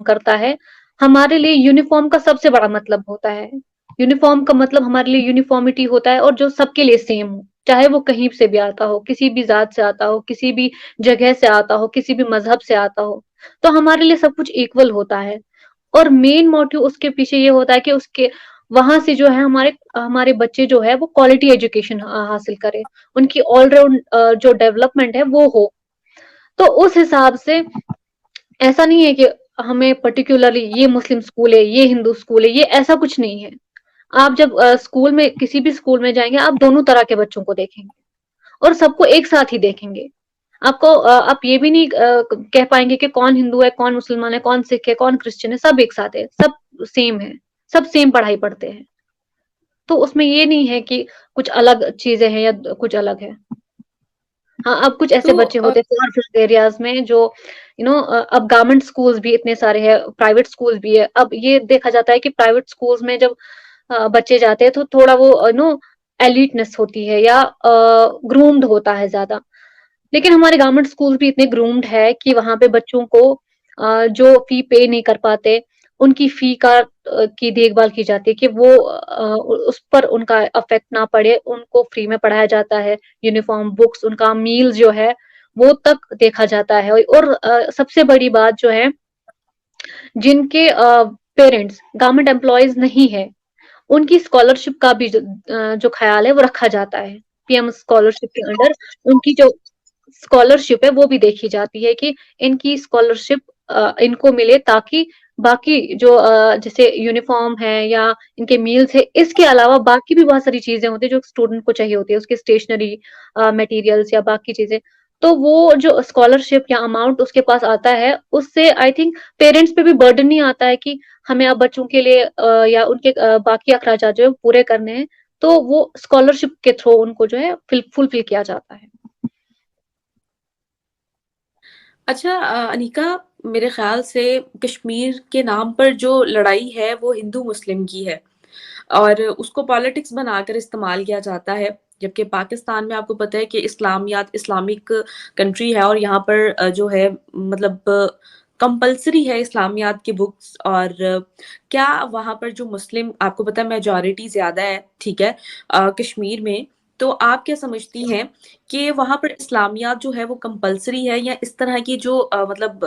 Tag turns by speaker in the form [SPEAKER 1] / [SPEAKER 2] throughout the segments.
[SPEAKER 1] کرتا ہے. ہمارے لیے یونیفارم کا سب سے بڑا مطلب ہوتا ہے. یونیفارم کا مطلب ہمارے لیے یونیفارمٹی ہوتا ہے، اور جو سب کے لیے سیم ہو، چاہے وہ کہیں سے بھی آتا ہو، کسی بھی ذات سے آتا ہو، کسی بھی جگہ سے آتا ہو، کسی بھی مذہب سے آتا ہو. تو ہمارے لیے سب کچھ ایکول ہوتا ہے. اور مین موٹو اس کے پیچھے یہ ہوتا ہے کہ اس کے وہاں سے جو ہے ہمارے بچے جو ہے وہ کوالٹی ایجوکیشن حاصل کرے، ان کی آل راؤنڈ جو ڈیولپمنٹ ہے وہ ہو. تو اس حساب سے ایسا نہیں ہے کہ ہمیں پرٹیکولرلی یہ مسلم اسکول ہے، یہ ہندو اسکول ہے، یہ ایسا کچھ نہیں ہے. آپ جب اسکول میں کسی بھی اسکول میں جائیں گے، آپ دونوں طرح کے بچوں کو دیکھیں گے اور سب کو ایک ساتھ ہی دیکھیں گے. آپ یہ بھی نہیں کہہ پائیں گے کہ کون ہندو ہے، کون مسلمان ہے، کون سکھ ہے، کون کرسچن ہے. سب ایک ساتھ ہے، سب سیم ہے، سب سیم پڑھائی پڑھتے ہیں. تو اس میں یہ نہیں ہے کہ کچھ الگ چیزیں ہیں یا کچھ الگ ہے. ہاں، اب کچھ ایسے
[SPEAKER 2] تو
[SPEAKER 1] بچے ہوتے ہیں فار فلنگ ایریاز میں جو اب گورنمنٹ اسکولس بھی اتنے سارے ہیں، پرائیویٹ اسکول بھی ہے. اب یہ دیکھا جاتا ہے کہ پرائیویٹ اسکولس میں جب بچے جاتے ہیں تو تھوڑا وہ ایلیٹنس ہوتی ہے یا گرومڈ ہوتا ہے زیادہ. لیکن ہمارے گورنمنٹ اسکول بھی اتنے گرومڈ ہے کہ وہاں پہ بچوں کو جو فی پے نہیں کر پاتے، ان کی فی کی دیکھ بھال کی جاتی ہے کہ وہ اس پر ان کا افیکٹ نہ پڑے. ان کو فری میں پڑھایا جاتا ہے، یونیفارم، بکس، ان کا میل جو ہے وہ تک دیکھا جاتا ہے. اور سب سے بڑی بات جو ہے، جن کے پیرنٹس گورنمنٹ امپلائیز نہیں ہے، ان کی اسکالرشپ کا بھی جو خیال ہے وہ رکھا جاتا ہے. پی ایم اسکالرشپ کے انڈر ان کی جو اسکالرشپ ہے وہ بھی دیکھی جاتی ہے کہ ان کی اسکالرشپ ان کو ملے، تاکہ باقی جو جیسے یونیفارم ہے یا ان کے میلز ہے، اس کے علاوہ باقی بھی بہت ساری چیزیں ہوتی ہیں جو اسٹوڈنٹ کو چاہیے ہوتی ہے، اس کے اسٹیشنری مٹیریلس یا باقی چیزیں. تو وہ جو اسکالرشپ یا اماؤنٹ اس کے پاس آتا ہے، اس سے آئی تھنک پیرنٹس پہ بھی برڈن نہیں آتا ہے کہ ہمیں اب بچوں کے لیے یا ان کے باقی اخراجات جو ہے پورے کرنے ہیں. تو وہ اسکالرشپ کے تھرو ان کو جو ہے فل کیا جاتا ہے.
[SPEAKER 2] اچھا انیکا، میرے خیال سے کشمیر کے نام پر جو لڑائی ہے وہ ہندو مسلم کی ہے، اور اس کو پالیٹکس بنا کر استعمال کیا جاتا ہے. جبکہ پاکستان میں آپ کو پتہ ہے کہ اسلامک کنٹری ہے، اور یہاں پر جو ہے مطلب کمپلسری ہے اسلامیات کی بکس. اور کیا وہاں پر جو مسلم، آپ کو پتہ ہے میجورٹی زیادہ ہے، ٹھیک ہے، کشمیر میں، تو آپ کیا سمجھتی ہیں کہ وہاں پر اسلامیات جو ہے وہ کمپلسری ہے، یا اس طرح کی جو مطلب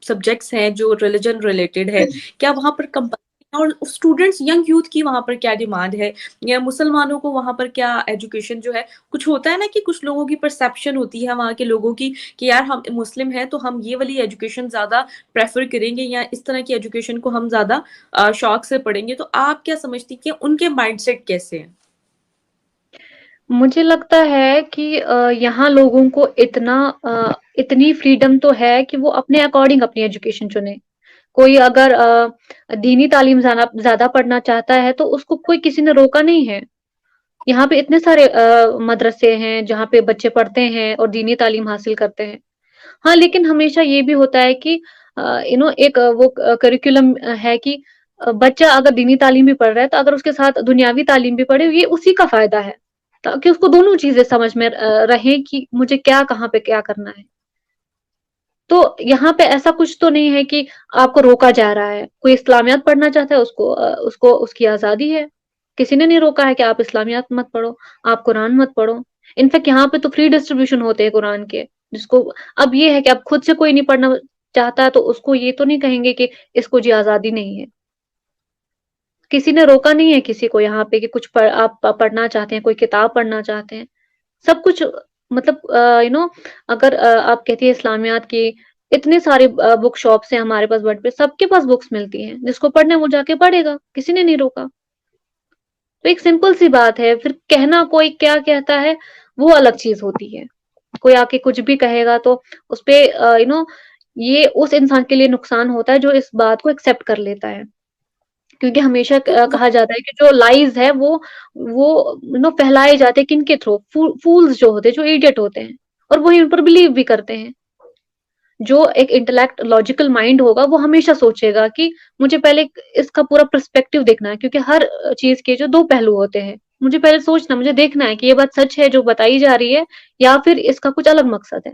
[SPEAKER 2] سبجیکٹس ہیں جو ریلیجن ریلیٹڈ ہے، کیا وہاں پر کمپلسری؟ اور اسٹوڈنٹس، ینگ یوتھ کی وہاں پر کیا ڈیمانڈ ہے، یا مسلمانوں کو وہاں پر کیا ایجوکیشن جو ہے؟ کچھ ہوتا ہے نا کہ کچھ لوگوں کی پرسیپشن ہوتی ہے وہاں کے لوگوں کی کہ یار ہم مسلم ہیں تو ہم یہ والی ایجوکیشن زیادہ پریفر کریں گے، یا اس طرح کی ایجوکیشن کو ہم زیادہ شوق سے پڑھیں گے. تو آپ کیا سمجھتی کہ ان کے مائنڈ سیٹ کیسے ہیں؟
[SPEAKER 1] مجھے لگتا ہے کہ یہاں لوگوں کو اتنی فریڈم تو ہے کہ وہ اپنے اکارڈنگ اپنی ایجوکیشن چنے. کوئی اگر دینی تعلیم زیادہ پڑھنا چاہتا ہے تو اس کو کوئی کسی نے روکا نہیں ہے. یہاں پہ اتنے سارے مدرسے ہیں جہاں پہ بچے پڑھتے ہیں اور دینی تعلیم حاصل کرتے ہیں. ہاں، لیکن ہمیشہ یہ بھی ہوتا ہے کہ ایک وہ کریکولم ہے کہ بچہ اگر دینی تعلیم بھی پڑھ رہا ہے تو اگر اس کے ساتھ دنیاوی تعلیم بھی پڑھے، یہ اسی کا فائدہ ہے، تاکہ اس کو دونوں چیزیں سمجھ میں رہیں کہ مجھے کیا کہاں پہ کیا کرنا ہے. تو یہاں پہ ایسا کچھ تو نہیں ہے کہ آپ کو روکا جا رہا ہے. کوئی اسلامیات پڑھنا چاہتا ہے، اس کی آزادی ہے. کسی نے نہیں روکا ہے کہ آپ اسلامیات مت پڑھو، آپ قرآن مت پڑھو. انفیکٹ یہاں پہ تو فری ڈسٹریبیوشن ہوتے ہیں قرآن کے، جس کو اب یہ ہے کہ اب خود سے کوئی نہیں پڑھنا چاہتا تو اس کو یہ تو نہیں کہیں گے کہ اس کو جی آزادی نہیں ہے. کسی نے روکا نہیں ہے کسی کو یہاں پہ کہ کچھ آپ پڑھنا چاہتے ہیں، کوئی کتاب پڑھنا چاہتے ہیں. سب کچھ مطلب اگر آپ کہتی ہیں اسلامیات کی اتنے سارے بک شاپس ہیں ہمارے پاس، بٹ پہ سب کے پاس بکس ملتی ہیں. جس کو پڑھنا ہے وہ جا کے پڑھے گا، کسی نے نہیں روکا. تو ایک سمپل سی بات ہے. پھر کہنا کوئی کیا کہتا ہے وہ الگ چیز ہوتی ہے. کوئی آ کے کچھ بھی کہے گا تو اس پہ یہ اس انسان کے لیے نقصان ہوتا ہے جو اس بات کو ایکسپٹ کر لیتا ہے. کیونکہ ہمیشہ
[SPEAKER 2] تو
[SPEAKER 1] کہا جاتا ہے کہ جو لائز ہے وہ پھیلائے جاتے ہیں کن کے تھرو؟ فولز جو ہوتے ہیں، جو ایڈیٹ ہوتے ہیں، اور وہی ان پر بلیو بھی کرتے ہیں. جو ایک انٹلیکٹ لاجیکل مائنڈ ہوگا وہ ہمیشہ سوچے گا کہ مجھے پہلے اس کا پورا پرسپیکٹو دیکھنا ہے، کیونکہ ہر چیز کے جو دو پہلو ہوتے ہیں. مجھے پہلے سوچنا، مجھے دیکھنا ہے کہ یہ بات سچ ہے جو بتائی جا رہی ہے، یا پھر اس کا کچھ الگ مقصد ہے.